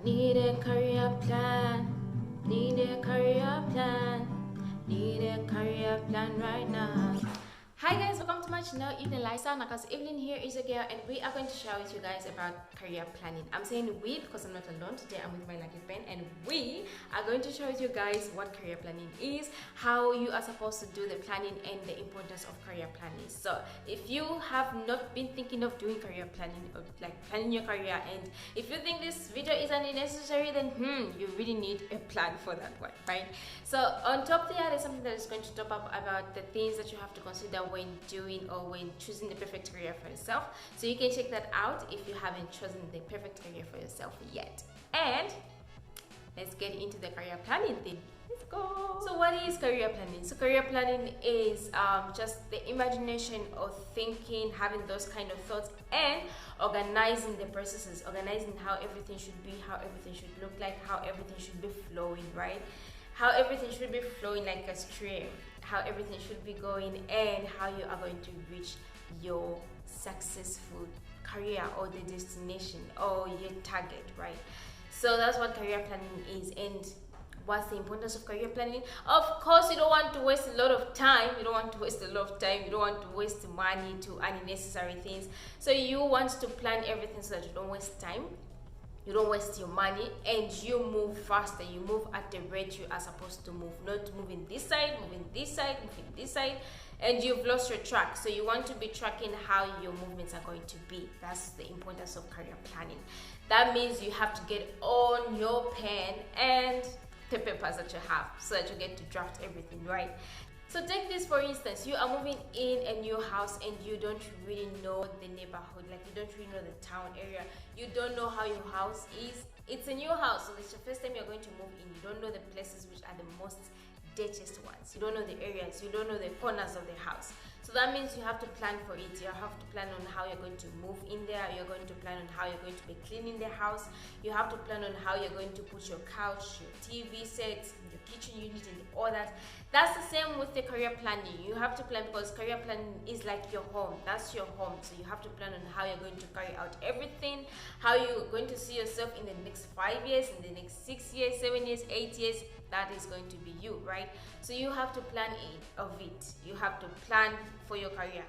Need a career plan, need a career plan, need a career plan right now. Hi guys, welcome to my channel, Evna Lifestyle. Nakas Evelyn here is a girl, and we are going to share with you guys about career planning. I'm saying we because I'm not alone today. I'm with my lucky friend, and we are going to share with you guys what career planning is, how you are supposed to do the planning, and the importance of career planning. So if you have not been thinking of doing career planning or like planning your career, and if you think this video is unnecessary, then you really need a plan for that one, right? So on top there's something that is going to top up about the things that you have to consider when doing or when choosing the perfect career for yourself. So you can check that out if you haven't chosen the perfect career for yourself yet. And let's get into the career planning thing. Let's go. So what is career planning? So career planning is just the imagination of thinking, having those kind of thoughts, and organizing the processes, organizing how everything should be, how everything should look like, how everything should be flowing, right? How everything should be flowing like a stream, how everything should be going, and how you are going to reach your successful career or the destination or your target, right? So that's what career planning is. And what's the importance of career planning? Of course, you don't want to waste a lot of time. You don't want to waste a lot of time. You don't want to waste money to unnecessary things. So you want to plan everything so that you don't waste time, you don't waste your money, and you move faster. You move at the rate you are supposed to move, not moving this side, moving this side, moving this side, and you've lost your track. So you want to be tracking how your movements are going to be. That's the importance of career planning. That means you have to get on your pen and the papers that you have so that you get to draft everything, right? So take this for instance, you are moving in a new house and you don't really know the neighborhood, like you don't really know the town area, you don't know how your house is. It's a new house, so it's your first time you're going to move in. You don't know the places which are the most dirtiest ones, you don't know the areas, you don't know the corners of the house. So that means you have to plan for it. You have to plan on how you're going to move in there. You're going to plan on how you're going to be cleaning the house. You have to plan on how you're going to put your couch, your TV sets, your kitchen unit, and all that. That's the same with the career planning. You have to plan because career planning is like your home. That's your home. So you have to plan on how you're going to carry out everything, how you're going to see yourself in the next 5 years, in the next 6 years, 7 years, 8 years. That is going to be you, right? So you have to plan of it. You have to plan for your career.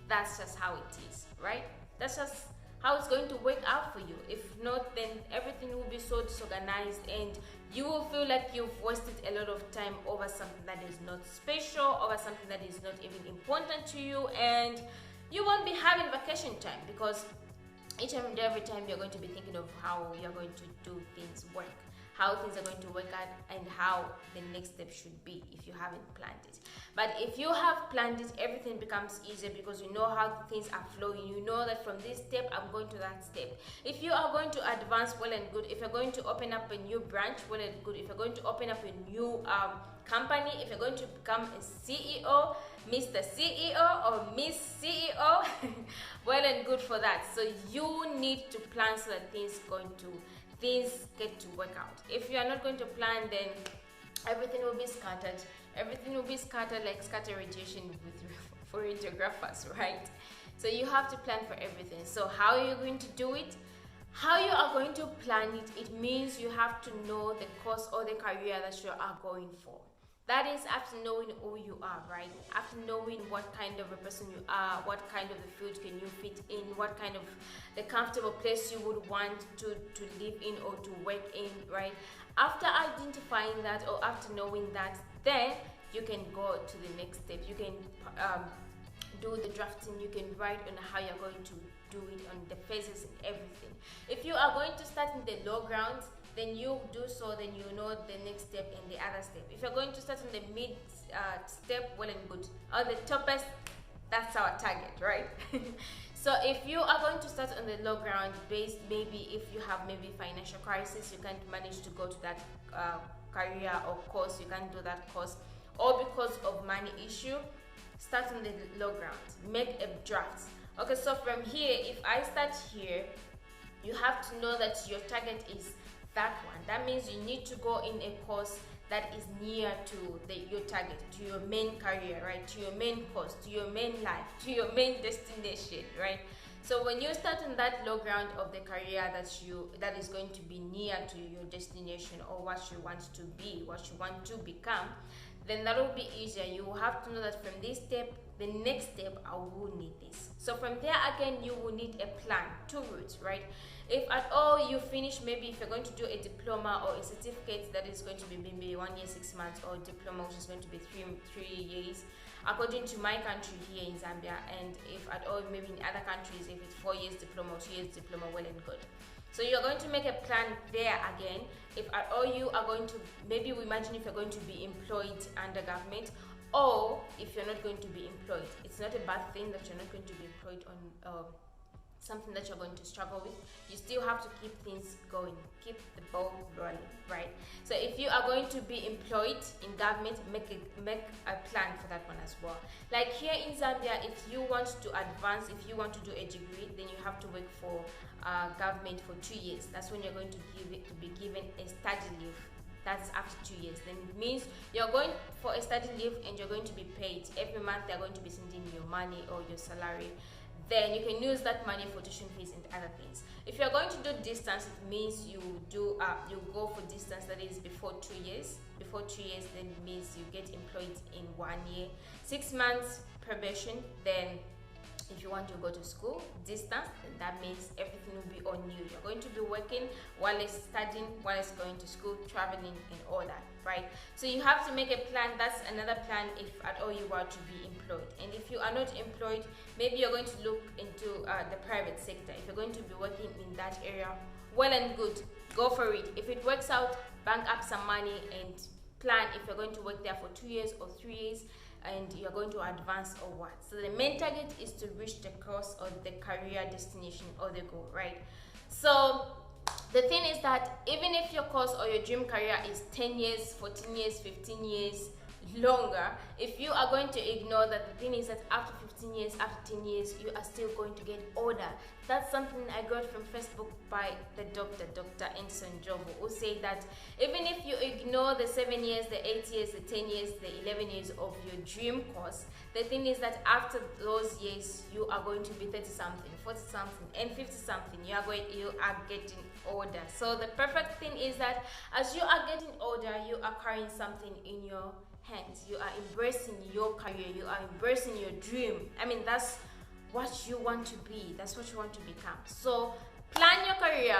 That's just how it is, right? That's just how it's going to work out for you. If not, then everything will be so disorganized and you will feel like you've wasted a lot of time over something that is not special, over something that is not even important to you, and you won't be having vacation time because each and every time you're going to be thinking of how you're going to do things work, how things are going to work out, and how the next step should be if you haven't planned it. But if you have planned it, everything becomes easier because you know how things are flowing. You know that from this step, I'm going to that step. If you are going to advance, well and good. If you're going to open up a new branch, well and good. If you're going to open up a new company, if you're going to become a CEO, Mr. CEO or Miss CEO, well and good for that. So you need to plan so that things get to work out. If you are not going to plan, then everything will be scattered. Everything will be scattered like scatter radiation for radiographers, right? So you have to plan for everything. So how are you going to do it? How you are going to plan it, it means you have to know the course or the career that you are going for. That is after knowing who you are, right? After knowing what kind of a person you are, what kind of the field can you fit in, what kind of the comfortable place you would want to live in or to work in, right? After identifying that or after knowing that, then you can go to the next step. You can do the drafting, you can write on how you're going to do it, on the phases and everything. If you are going to start in the low grounds, then you do so, then you know the next step and the other step. If you're going to start in the mid step, well and good. On the toppest, that's our target, right? So if you are going to start on the low ground based, maybe if you have maybe financial crisis, you can't manage to go to that career or course, you can't do that course, or because of money issue, start on the low ground, make a draft. Okay, so from here, if I start here, you have to know that your target is that one. That means you need to go in a course that is near to your target, to your main career, right? To your main course, to your main life, to your main destination, right? So when you start on that low ground of the career that is going to be near to your destination, or what you want to be, what you want to become, then that will be easier. You will have to know that from this step, the next step, I will need this. So from there again, you will need a plan, 2 routes, right? If at all you finish, maybe if you're going to do a diploma or a certificate that is going to be maybe 1 year 6 months, or a diploma which is going to be three years, according to my country here in Zambia, and if at all maybe in other countries, if it's 4 years diploma or 2 years diploma, well and good. So you're going to make a plan there again. If at all you are going to, maybe we imagine if you're going to be employed under government, or if you're not going to be employed. It's not a bad thing that you're not going to be employed on something that you're going to struggle with. You still have to keep things going, keep the ball rolling, right? So if you are going to be employed in government, make a plan for that one as well. Like here in Zambia, if you want to advance, if you want to do a degree, then you have to work for government for 2 years. That's when you're going to be given a study leave. That's after 2 years. Then it means you're going for a study leave and you're going to be paid every month. They're going to be sending you money or your salary. Then you can use that money for tuition fees and other things. If you're going to do distance, it means you go for distance that is before 2 years. Before 2 years, then it means you get employed in 1 year, 6 months probation. Then if you want to go to school distance, then that means everything will be on you. You're going to be working while it's studying, while it's going to school, traveling and all that, right? So you have to make a plan. That's another plan if at all you are to be employed. And if you are not employed, maybe you're going to look into the private sector. If you're going to be working in that area, well and good, go for it. If it works out, bank up some money and plan if you're going to work there for 2 years or 3 years, and you're going to advance or what. So the main target is to reach the course or the career destination or the goal, right? So the thing is that even if your course or your dream career is 10 years, 14 years, 15 years longer, if you are going to ignore that, the thing is that after 15 years, after 10 years, you are still going to get older. That's something I got from Facebook by the Dr. Enson Jovo, who said that even if you ignore the 7 years, the 8 years, the 10 years, the 11 years of your dream course, the thing is that after those years, you are going to be 30 something, 40 something, and 50 something. You are getting older. So the perfect thing is that as you are getting older, you are carrying something in your hands. You are embracing your career. You are embracing your dream. I mean, that's what you want to be. That's what you want to become. So plan your career,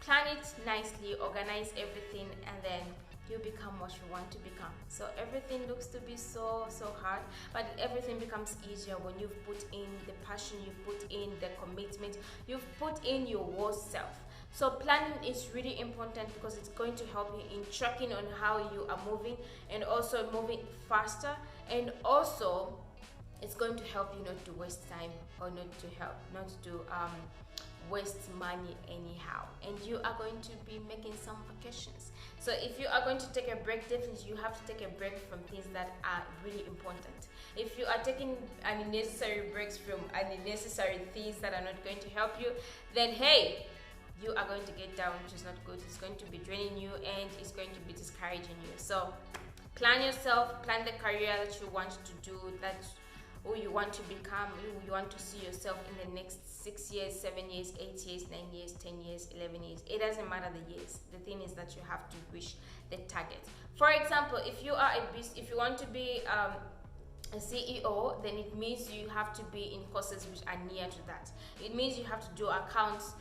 plan it nicely, organize everything, and then you become what you want to become. So everything looks to be so hard, but everything becomes easier when you've put in the passion, you've put in the commitment, you've put in your whole self. So planning is really important because it's going to help you in tracking on how you are moving and also moving faster, and also it's going to help you not to waste time or not to waste money anyhow. And you are going to be making some vacations. So if you are going to take a break, definitely you have to take a break from things that are really important. If you are taking unnecessary breaks from unnecessary things that are not going to help you, then hey, you are going to get down, which is not good. It's going to be draining you and it's going to be discouraging you. So plan yourself, plan the career that you want to do, who you want to become, who you want to see yourself in the next 6 years, 7 years, 8 years, 9 years, 10 years, 11 years. It doesn't matter the years. The thing is that you have to reach the target. For example, if you are if you want to be a CEO, then it means you have to be in courses which are near to that. It means you have to do accounts,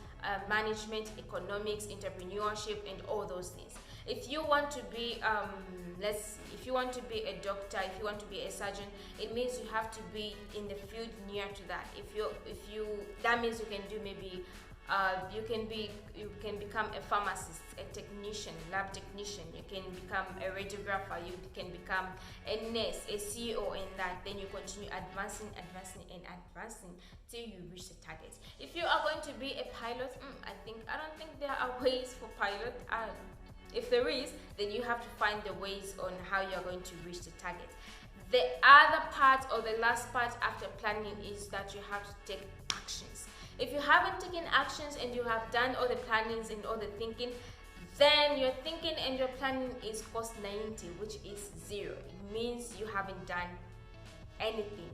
management, economics, entrepreneurship, and all those things. If you want to be if you want to be a doctor, if you want to be a surgeon, it means you have to be in the field near to that. That means you can do maybe you can become a pharmacist, a technician, lab technician. You can become a radiographer. You can become a nurse, a CEO in that. Then you continue advancing till you reach the target. If you are going to be a pilot, I don't think there are ways for pilot. If there is, then you have to find the ways on how you are going to reach the target. The other part or the last part after planning is that you have to take actions. If you haven't taken actions and you have done all the plannings and all the thinking, then your thinking and your planning is cost 90, which is 0. It means you haven't done anything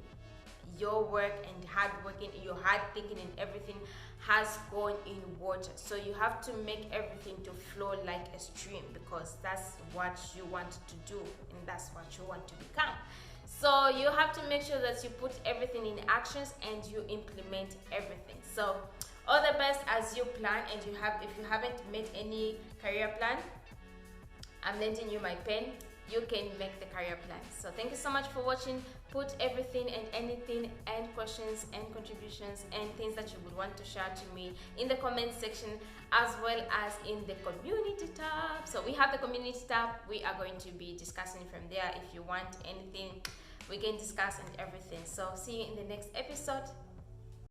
your work and hard working, your hard thinking and everything has gone in water. So you have to make everything to flow like a stream, because that's what you want to do and that's what you want to become. So you have to make sure that you put everything in actions and you implement everything. So all the best as you plan. And if you haven't made any career plan, I'm lending you my pen. You can make the career plan. So thank you so much for watching. Put everything and anything and questions and contributions and things that you would want to share to me in the comment section, as well as in the community tab. So we have the community tab. We are going to be discussing from there. If you want anything, we can discuss and everything. So see you in the next episode.